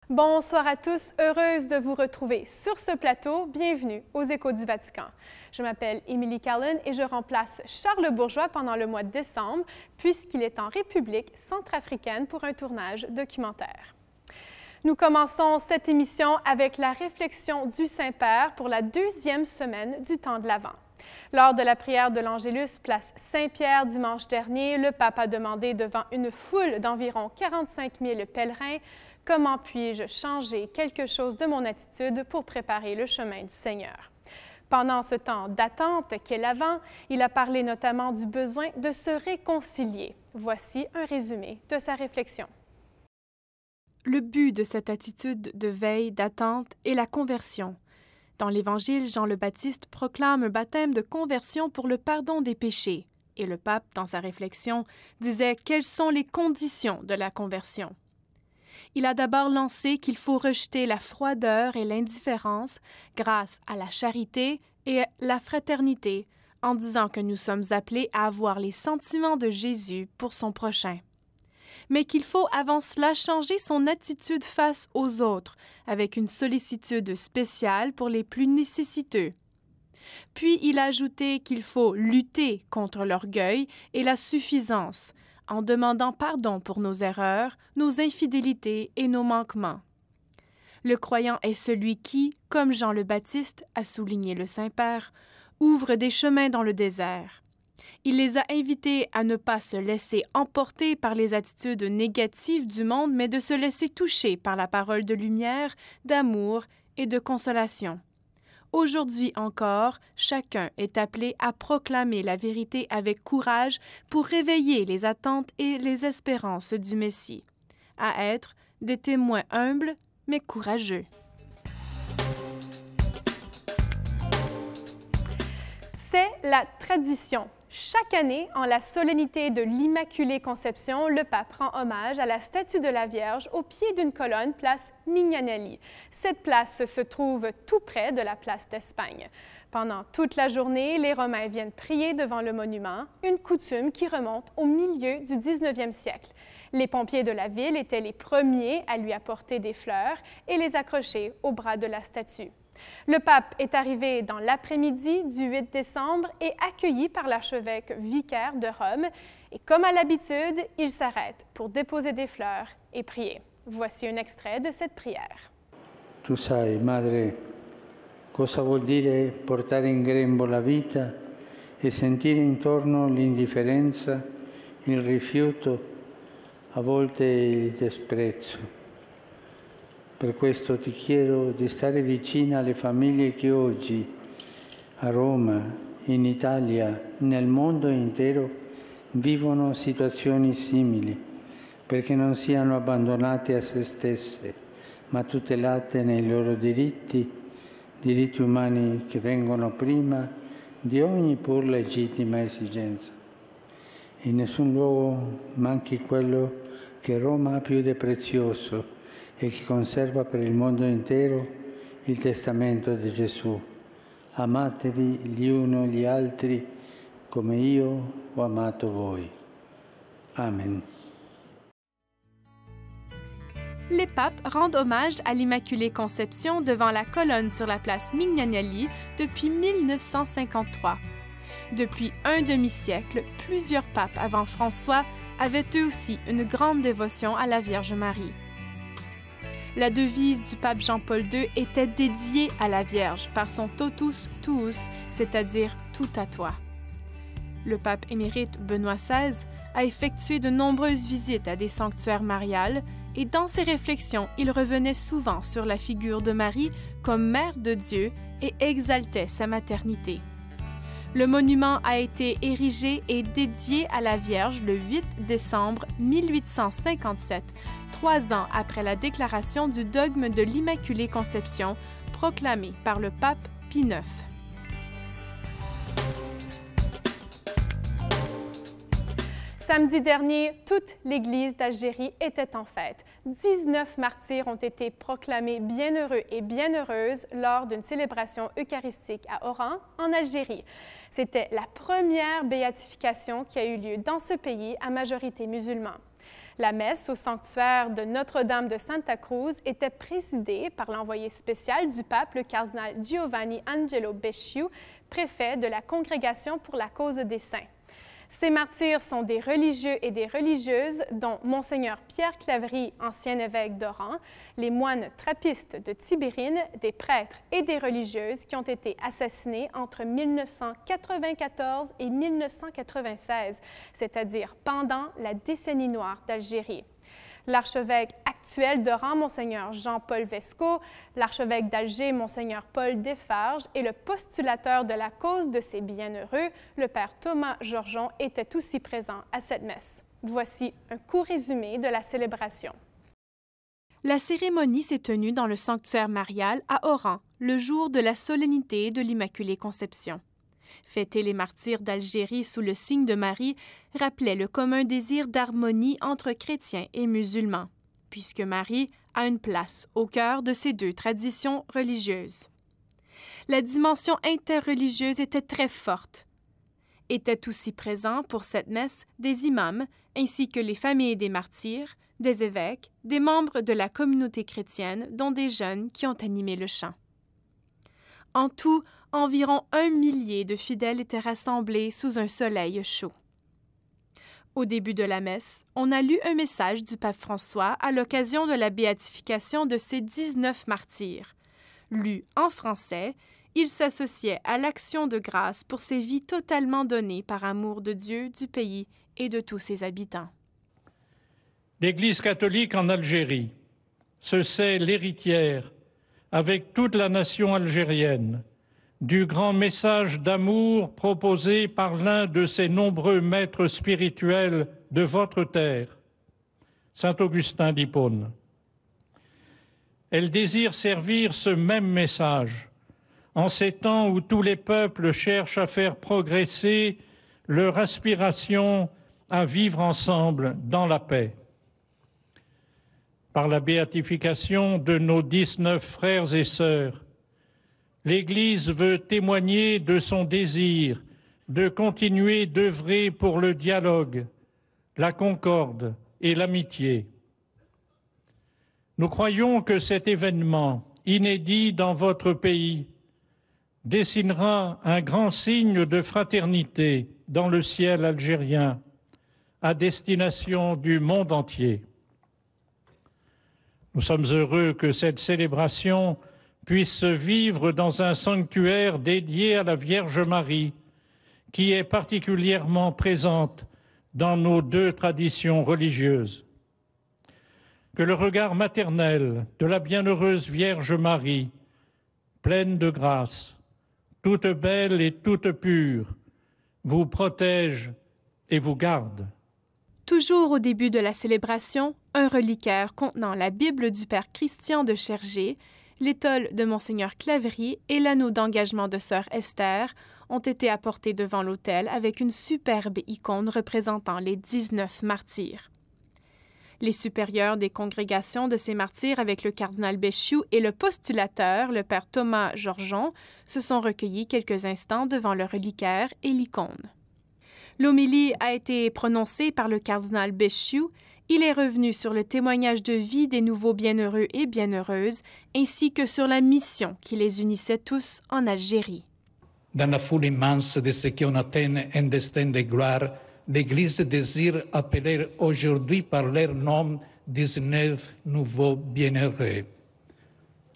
Bonsoir à tous, heureuse de vous retrouver sur ce plateau. Bienvenue aux Échos du Vatican. Je m'appelle Émilie Callan et je remplace Charles Bourgeois pendant le mois de décembre puisqu'il est en République centrafricaine pour un tournage documentaire. Nous commençons cette émission avec la réflexion du Saint-Père pour la deuxième semaine du temps de l'Avent. Lors de la prière de l'Angélus, place Saint-Pierre dimanche dernier, le pape a demandé devant une foule d'environ 45 000 pèlerins « Comment puis-je changer quelque chose de mon attitude pour préparer le chemin du Seigneur? » Pendant ce temps d'attente qu'est l'Avent, il a parlé notamment du besoin de se réconcilier. Voici un résumé de sa réflexion. Le but de cette attitude de veille, d'attente est la conversion. Dans l'Évangile, Jean le Baptiste proclame un baptême de conversion pour le pardon des péchés. Et le pape, dans sa réflexion, disait quelles sont les conditions de la conversion. Il a d'abord lancé qu'il faut rejeter la froideur et l'indifférence grâce à la charité et la fraternité, en disant que nous sommes appelés à avoir les sentiments de Jésus pour son prochain. Mais qu'il faut avant cela changer son attitude face aux autres, avec une sollicitude spéciale pour les plus nécessiteux. Puis il a ajouté qu'il faut lutter contre l'orgueil et la suffisance, en demandant pardon pour nos erreurs, nos infidélités et nos manquements. Le croyant est celui qui, comme Jean le Baptiste, a souligné le Saint-Père, ouvre des chemins dans le désert. Il les a invités à ne pas se laisser emporter par les attitudes négatives du monde, mais de se laisser toucher par la parole de lumière, d'amour et de consolation. Aujourd'hui encore, chacun est appelé à proclamer la vérité avec courage pour réveiller les attentes et les espérances du Messie, à être des témoins humbles mais courageux. C'est la tradition. Chaque année, en la solennité de l'Immaculée Conception, le pape rend hommage à la statue de la Vierge au pied d'une colonne, place Mignanelli. Cette place se trouve tout près de la place d'Espagne. Pendant toute la journée, les Romains viennent prier devant le monument, une coutume qui remonte au milieu du 19e siècle. Les pompiers de la ville étaient les premiers à lui apporter des fleurs et les accrocher au bras de la statue. Le pape est arrivé dans l'après-midi du 8 décembre et accueilli par l'archevêque vicaire de Rome. Et comme à l'habitude, il s'arrête pour déposer des fleurs et prier. Voici un extrait de cette prière. Tu sai, madre, cosa vuol dire portare in grembo la vita e sentire intorno l'indifferenza, il rifiuto, a volte il disprezzo. Per questo ti chiedo di stare vicina alle famiglie che oggi, a Roma, in Italia, nel mondo intero, vivono situazioni simili, perché non siano abbandonate a se stesse, ma tutelate nei loro diritti umani che vengono prima di ogni pur legittima esigenza. In nessun luogo manchi quello che Roma ha più di prezioso e che conserva per il mondo intero il testamento di Gesù. Amatevi gli uni gli altri come io ho amato voi. Amen. Les papes rendent hommage à l'Immaculée Conception devant la colonne sur la place Mignanelli depuis 1953. Depuis un demi-siècle, plusieurs papes avant François avaient eux aussi une grande dévotion à la Vierge Marie. La devise du pape Jean-Paul II était dédiée à la Vierge par son totus tuus, c'est-à-dire tout à toi. Le pape émérite Benoît XVI a effectué de nombreuses visites à des sanctuaires mariales et dans ses réflexions, il revenait souvent sur la figure de Marie comme mère de Dieu et exaltait sa maternité. Le monument a été érigé et dédié à la Vierge le 8 décembre 1857, 3 ans après la déclaration du dogme de l'Immaculée Conception proclamé par le pape Pie IX. samedi dernier, toute l'Église d'Algérie était en fête. 19 martyrs ont été proclamés bienheureux et bienheureuses lors d'une célébration eucharistique à Oran, en Algérie. C'était la première béatification qui a eu lieu dans ce pays à majorité musulmane. La messe au sanctuaire de Notre-Dame de Santa Cruz était présidée par l'envoyé spécial du pape, le cardinal Giovanni Angelo Becciu, préfet de la Congrégation pour la cause des saints. Ces martyrs sont des religieux et des religieuses, dont Monseigneur Pierre Claverie, ancien évêque d'Oran, les moines trappistes de Tibérine, des prêtres et des religieuses qui ont été assassinés entre 1994 et 1996, c'est-à-dire pendant la décennie noire d'Algérie. L'archevêque actuel d'Oran, Monseigneur Jean-Paul Vesco, l'archevêque d'Alger, Monseigneur Paul Desfarges, et le postulateur de la cause de ces bienheureux, le père Thomas Georgeon, étaient aussi présents à cette messe. Voici un court résumé de la célébration. La cérémonie s'est tenue dans le sanctuaire marial à Oran, le jour de la solennité de l'Immaculée Conception. Fêter les martyrs d'Algérie sous le signe de Marie rappelait le commun désir d'harmonie entre chrétiens et musulmans, puisque Marie a une place au cœur de ces deux traditions religieuses. La dimension interreligieuse était très forte. Étaient aussi présents pour cette messe des imams ainsi que les familles des martyrs, des évêques, des membres de la communauté chrétienne, dont des jeunes qui ont animé le chant. En tout, environ 1 millier de fidèles étaient rassemblés sous un soleil chaud. Au début de la messe, on a lu un message du pape François à l'occasion de la béatification de ces 19 martyrs. Lu en français, il s'associait à l'action de grâce pour ces vies totalement données par amour de Dieu, du pays et de tous ses habitants. L'Église catholique en Algérie se sait l'héritière, avec toute la nation algérienne, du grand message d'amour proposé par l'un de ses nombreux maîtres spirituels de votre terre, saint Augustin d'Hippone. Elle désire servir ce même message en ces temps où tous les peuples cherchent à faire progresser leur aspiration à vivre ensemble dans la paix. Par la béatification de nos 19 frères et sœurs, l'Église veut témoigner de son désir de continuer d'œuvrer pour le dialogue, la concorde et l'amitié. Nous croyons que cet événement, inédit dans votre pays, dessinera un grand signe de fraternité dans le ciel algérien, à destination du monde entier. Nous sommes heureux que cette célébration puisse se vivre dans un sanctuaire dédié à la Vierge Marie, qui est particulièrement présente dans nos deux traditions religieuses. Que le regard maternel de la bienheureuse Vierge Marie, pleine de grâce, toute belle et toute pure, vous protège et vous garde. Toujours au début de la célébration, un reliquaire contenant la Bible du Père Christian de Chergé, l'étole de Monseigneur Claverie et l'anneau d'engagement de Sœur Esther ont été apportés devant l'autel avec une superbe icône représentant les 19 martyrs. Les supérieurs des congrégations de ces martyrs avec le cardinal Becciu et le postulateur, le père Thomas Georgeon, se sont recueillis quelques instants devant le reliquaire et l'icône. L'homélie a été prononcée par le cardinal Becciu. Il est revenu sur le témoignage de vie des nouveaux bienheureux et bienheureuses, ainsi que sur la mission qui les unissait tous en Algérie. Dans la foule immense de ceux qui ont atteint un destin de gloire, l'Église désire appeler aujourd'hui par leur nom 19 nouveaux bienheureux.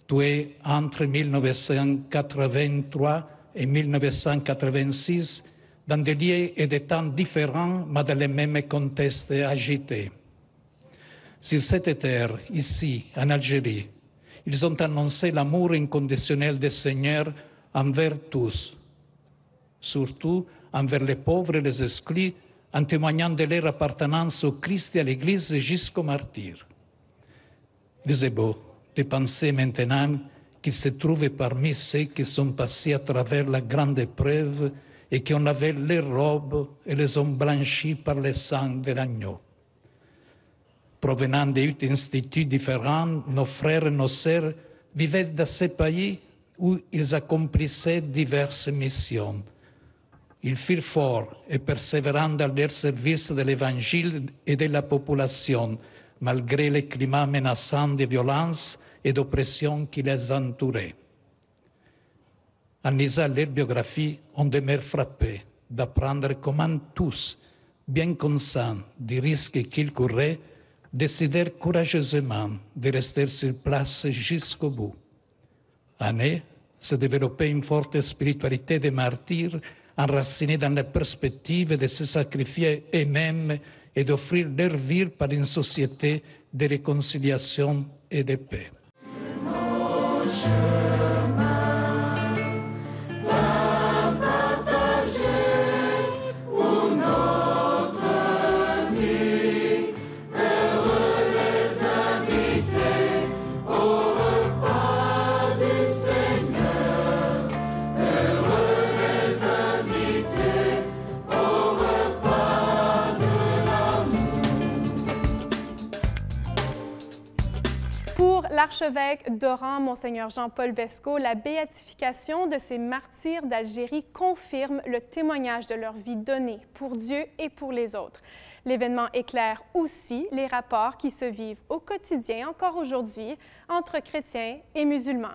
Tués entre 1983 et 1986, dans des lieux et des temps différents, mais dans les mêmes contextes agités. Sur cette terre, ici, en Algérie, ils ont annoncé l'amour inconditionnel du Seigneur envers tous, surtout envers les pauvres et les exclus, en témoignant de leur appartenance au Christ et à l'Église jusqu'au martyr. Il est beau de penser maintenant qu'ils se trouvent parmi ceux qui sont passés à travers la grande épreuve et qu'on lavait les robes et les ont blanchies par le sang de l'agneau. Provenant de 8 instituts différents, nos frères et nos sœurs vivaient dans ces pays où ils accomplissaient diverses missions. Ils furent forts et persévérants dans leur service de l'Évangile et de la population, malgré les climats menaçants de violence et d'oppression qui les entouraient. En lisant leur biographie, on demeure frappé d'apprendre comment tous, bien conscients des risques qu'ils couraient, décidèrent courageusement de rester sur place jusqu'au bout. En eux se développait une forte spiritualité des martyrs, enracinée dans la perspective de se sacrifier eux-mêmes et d'offrir leur vie par une société de réconciliation et de paix. L'archevêque d'Oran, Monseigneur Jean-Paul Vesco, la béatification de ces martyrs d'Algérie confirme le témoignage de leur vie donnée pour Dieu et pour les autres. L'événement éclaire aussi les rapports qui se vivent au quotidien, encore aujourd'hui, entre chrétiens et musulmans.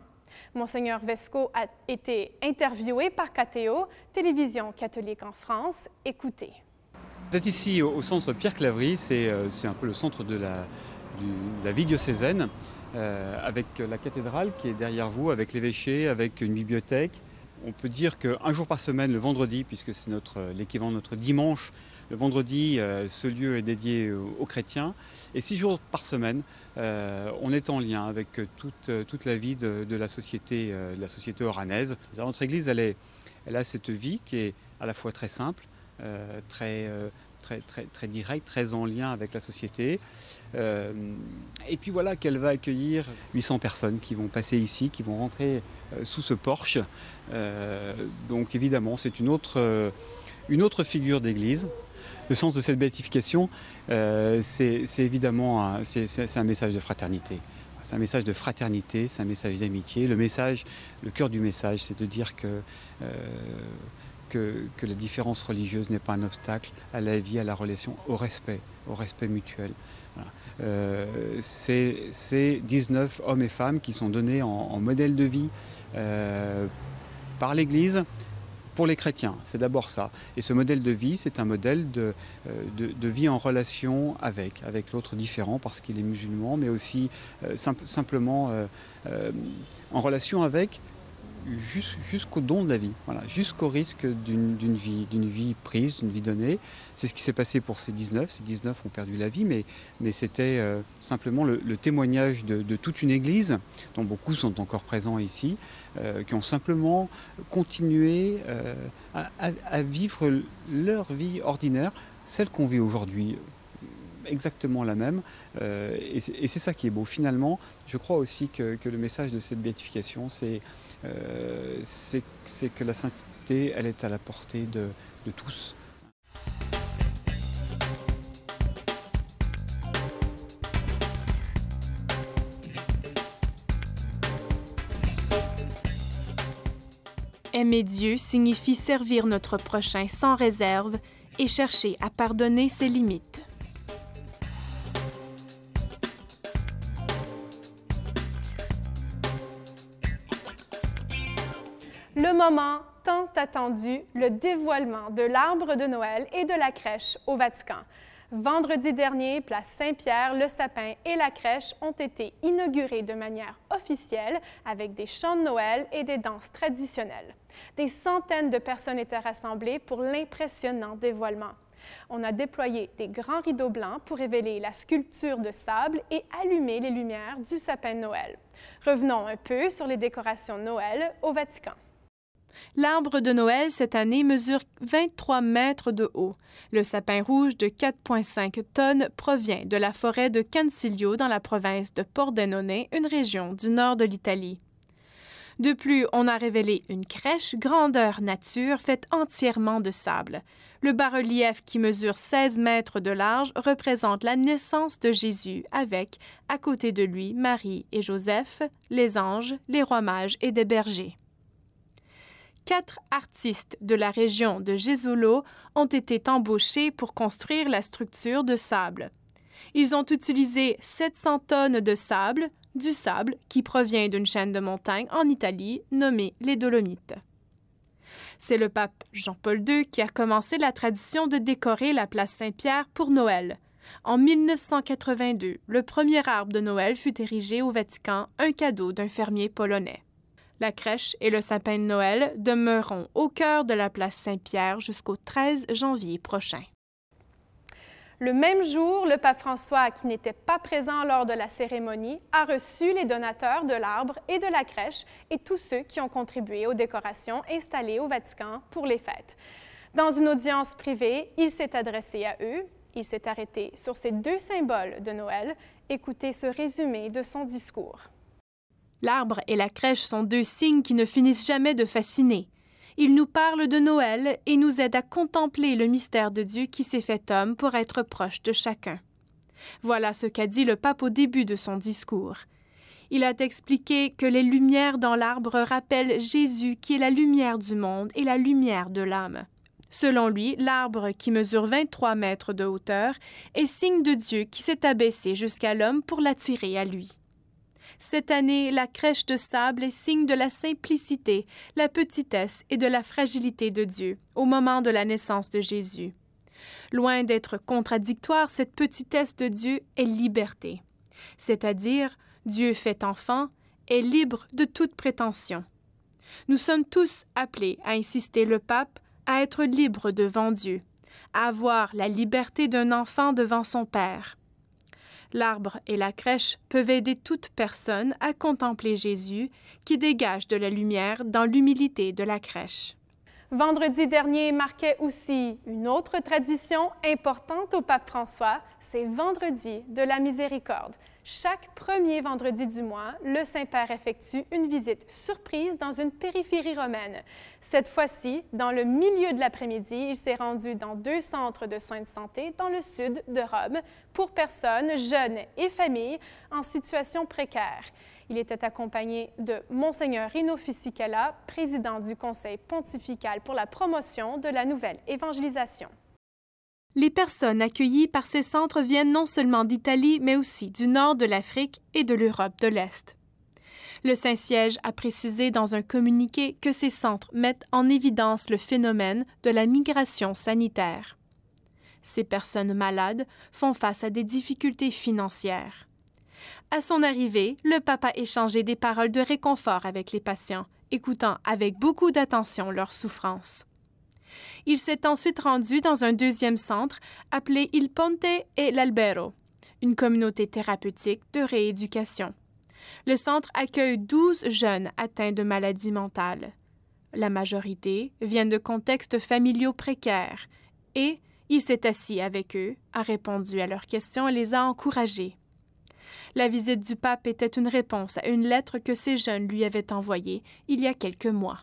Monseigneur Vesco a été interviewé par KTO, Télévision catholique en France. Écoutez. Vous êtes ici au centre Pierre-Claverie, c'est un peu le centre de la vie diocésaine. Avec la cathédrale qui est derrière vous, avec l'évêché, avec une bibliothèque. On peut dire qu'un jour par semaine, le vendredi, puisque c'est l'équivalent de notre dimanche, le vendredi, ce lieu est dédié aux chrétiens. Et 6 jours par semaine, on est en lien avec toute la vie de la société oranaise. Notre église, elle a cette vie qui est à la fois très simple, très direct, très en lien avec la société. Et puis voilà qu'elle va accueillir 800 personnes qui vont passer ici, qui vont rentrer sous ce porche. Donc évidemment, c'est une autre figure d'église. Le sens de cette béatification, c'est évidemment un message de fraternité. C'est un message de fraternité, c'est un message d'amitié. Le cœur du message, c'est de dire que la différence religieuse n'est pas un obstacle à la vie, à la relation, au respect mutuel. Voilà. C'est 19 hommes et femmes qui sont donnés en modèle de vie par l'Église pour les chrétiens. C'est d'abord ça. Et ce modèle de vie, c'est un modèle de vie en relation avec l'autre différent parce qu'il est musulman, mais aussi simplement en relation avec jusqu'au don de la vie, voilà, jusqu'au risque d'une vie prise, d'une vie donnée. C'est ce qui s'est passé pour ces 19. Ces 19 ont perdu la vie, mais c'était simplement le témoignage de toute une église, dont beaucoup sont encore présents ici, qui ont simplement continué à vivre leur vie ordinaire, celle qu'on vit aujourd'hui, exactement la même. Et c'est ça qui est beau. Finalement, je crois aussi que le message de cette béatification, c'est que la sainteté, elle est à la portée de tous. Aimer Dieu signifie servir notre prochain sans réserve et chercher à pardonner ses limites. Le moment tant attendu, le dévoilement de l'arbre de Noël et de la crèche au Vatican. Vendredi dernier, place Saint-Pierre, le sapin et la crèche ont été inaugurés de manière officielle avec des chants de Noël et des danses traditionnelles. Des centaines de personnes étaient rassemblées pour l'impressionnant dévoilement. On a déployé des grands rideaux blancs pour révéler la sculpture de sable et allumer les lumières du sapin de Noël. Revenons un peu sur les décorations de Noël au Vatican. L'arbre de Noël cette année mesure 23 mètres de haut. Le sapin rouge de 4,5 tonnes provient de la forêt de Cancilio dans la province de Pordenone, une région du nord de l'Italie. De plus, on a révélé une crèche grandeur nature faite entièrement de sable. Le bas-relief qui mesure 16 mètres de large représente la naissance de Jésus avec, à côté de lui, Marie et Joseph, les anges, les rois mages et des bergers. 4 artistes de la région de Jesolo ont été embauchés pour construire la structure de sable. Ils ont utilisé 700 tonnes de sable, du sable qui provient d'une chaîne de montagnes en Italie nommée les Dolomites. C'est le pape Jean-Paul II qui a commencé la tradition de décorer la place Saint-Pierre pour Noël. En 1982, le premier arbre de Noël fut érigé au Vatican, un cadeau d'un fermier polonais. La crèche et le sapin de Noël demeureront au cœur de la place Saint-Pierre jusqu'au 13 janvier prochain. Le même jour, le pape François, qui n'était pas présent lors de la cérémonie, a reçu les donateurs de l'arbre et de la crèche et tous ceux qui ont contribué aux décorations installées au Vatican pour les fêtes. Dans une audience privée, il s'est adressé à eux. Il s'est arrêté sur ces 2 symboles de Noël. Écoutez ce résumé de son discours. L'arbre et la crèche sont 2 signes qui ne finissent jamais de fasciner. Ils nous parlent de Noël et nous aident à contempler le mystère de Dieu qui s'est fait homme pour être proche de chacun. Voilà ce qu'a dit le pape au début de son discours. Il a expliqué que les lumières dans l'arbre rappellent Jésus qui est la lumière du monde et la lumière de l'âme. Selon lui, l'arbre qui mesure 23 mètres de hauteur est signe de Dieu qui s'est abaissé jusqu'à l'homme pour l'attirer à lui. Cette année, la crèche de sable est signe de la simplicité, la petitesse et de la fragilité de Dieu au moment de la naissance de Jésus. Loin d'être contradictoire, cette petitesse de Dieu est liberté, c'est-à-dire Dieu fait enfant est libre de toute prétention. Nous sommes tous appelés, a insisté le pape, à être libres devant Dieu, à avoir la liberté d'un enfant devant son Père. L'arbre et la crèche peuvent aider toute personne à contempler Jésus qui dégage de la lumière dans l'humilité de la crèche. Vendredi dernier marquait aussi une autre tradition importante au pape François, c'est Vendredi de la Miséricorde. Chaque premier vendredi du mois, le Saint-Père effectue une visite surprise dans une périphérie romaine. Cette fois-ci, dans le milieu de l'après-midi, il s'est rendu dans 2 centres de soins de santé dans le sud de Rome pour personnes, jeunes et familles en situation précaire. Il était accompagné de Monseigneur Rino Fisichella, président du Conseil pontifical pour la promotion de la nouvelle évangélisation. Les personnes accueillies par ces centres viennent non seulement d'Italie, mais aussi du nord de l'Afrique et de l'Europe de l'Est. Le Saint-Siège a précisé dans un communiqué que ces centres mettent en évidence le phénomène de la migration sanitaire. Ces personnes malades font face à des difficultés financières. À son arrivée, le pape a échangé des paroles de réconfort avec les patients, écoutant avec beaucoup d'attention leurs souffrances. Il s'est ensuite rendu dans un 2e centre appelé Il Ponte e l'Albero, une communauté thérapeutique de rééducation. Le centre accueille 12 jeunes atteints de maladies mentales. La majorité viennent de contextes familiaux précaires et il s'est assis avec eux, a répondu à leurs questions et les a encouragés. La visite du pape était une réponse à une lettre que ces jeunes lui avaient envoyée il y a quelques mois.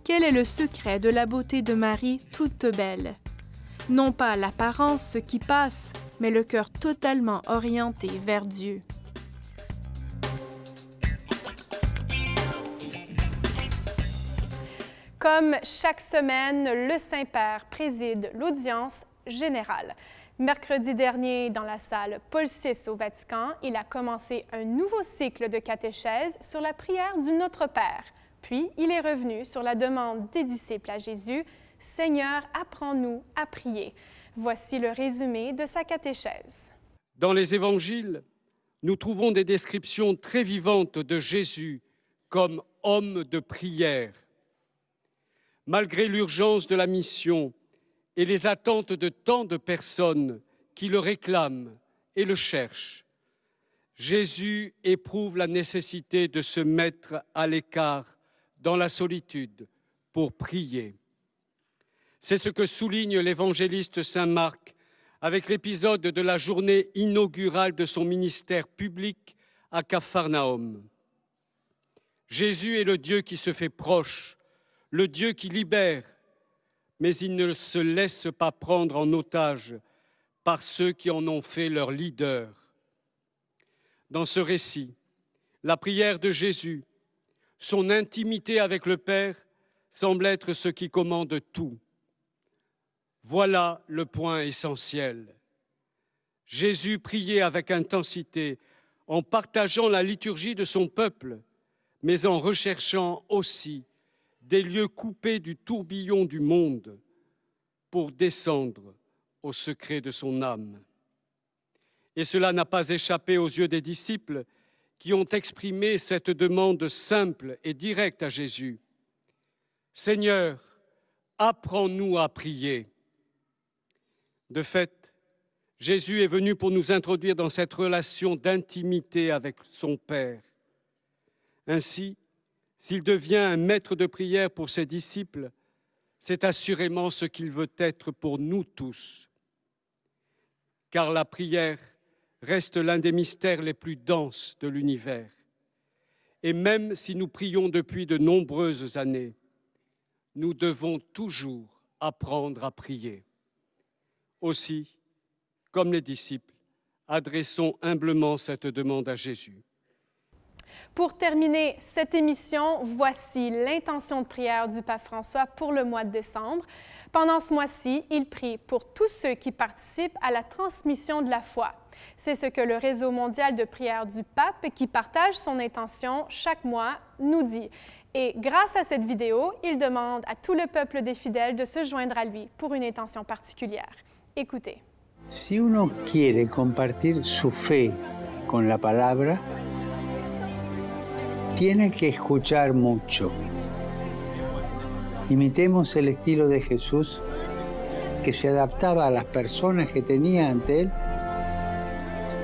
Quel est le secret de la beauté de Marie toute belle? Non pas l'apparence, ce qui passe, mais le cœur totalement orienté vers Dieu. Comme chaque semaine, le Saint-Père préside l'audience générale. Mercredi dernier, dans la salle Paul VI au Vatican, il a commencé un nouveau cycle de catéchèse sur la prière du Notre Père. Puis, il est revenu sur la demande des disciples à Jésus, « Seigneur, apprends-nous à prier ». Voici le résumé de sa catéchèse. Dans les évangiles, nous trouvons des descriptions très vivantes de Jésus comme homme de prière. Malgré l'urgence de la mission et les attentes de tant de personnes qui le réclament et le cherchent, Jésus éprouve la nécessité de se mettre à l'écart dans la solitude pour prier. C'est ce que souligne l'évangéliste Saint Marc avec l'épisode de la journée inaugurale de son ministère public à Capharnaüm. Jésus est le Dieu qui se fait proche, le Dieu qui libère, mais il ne se laisse pas prendre en otage par ceux qui en ont fait leur leader. Dans ce récit, la prière de Jésus, son intimité avec le Père, semble être ce qui commande tout. Voilà le point essentiel. Jésus priait avec intensité, en partageant la liturgie de son peuple, mais en recherchant aussi des lieux coupés du tourbillon du monde pour descendre au secret de son âme. Et cela n'a pas échappé aux yeux des disciples qui ont exprimé cette demande simple et directe à Jésus. « Seigneur, apprends-nous à prier. » De fait, Jésus est venu pour nous introduire dans cette relation d'intimité avec son Père. Ainsi, s'il devient un maître de prière pour ses disciples, c'est assurément ce qu'il veut être pour nous tous. Car la prière reste l'un des mystères les plus denses de l'univers. Et même si nous prions depuis de nombreuses années, nous devons toujours apprendre à prier. Aussi, comme les disciples, adressons humblement cette demande à Jésus. Pour terminer cette émission, voici l'intention de prière du pape François pour le mois de décembre. Pendant ce mois-ci, il prie pour tous ceux qui participent à la transmission de la foi. C'est ce que le réseau mondial de prière du pape, qui partage son intention chaque mois, nous dit. Et grâce à cette vidéo, il demande à tout le peuple des fidèles de se joindre à lui pour une intention particulière. Écoutez. Si uno quiere compartir su fe con la palabra, tiene que escuchar mucho. Imitemos el estilo de Jesús, que se adaptaba a las personas que tenía ante él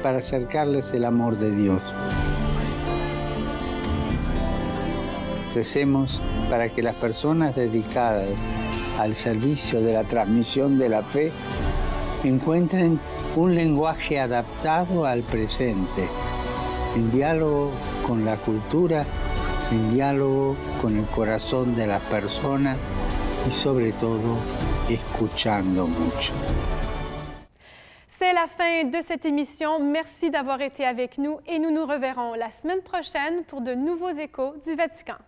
para acercarles el amor de Dios. Recemos para que las personas dedicadas al servicio de la transmisión de la fe encuentren un lenguaje adaptado al presente, en diálogo con la cultura, en diálogo con el corazón de las personas y sobre todo escuchando mucho. C'est la fin de cette émission. Merci d'avoir été avec nous et nous nous reverrons la semaine prochaine pour de nouveaux échos du Vatican.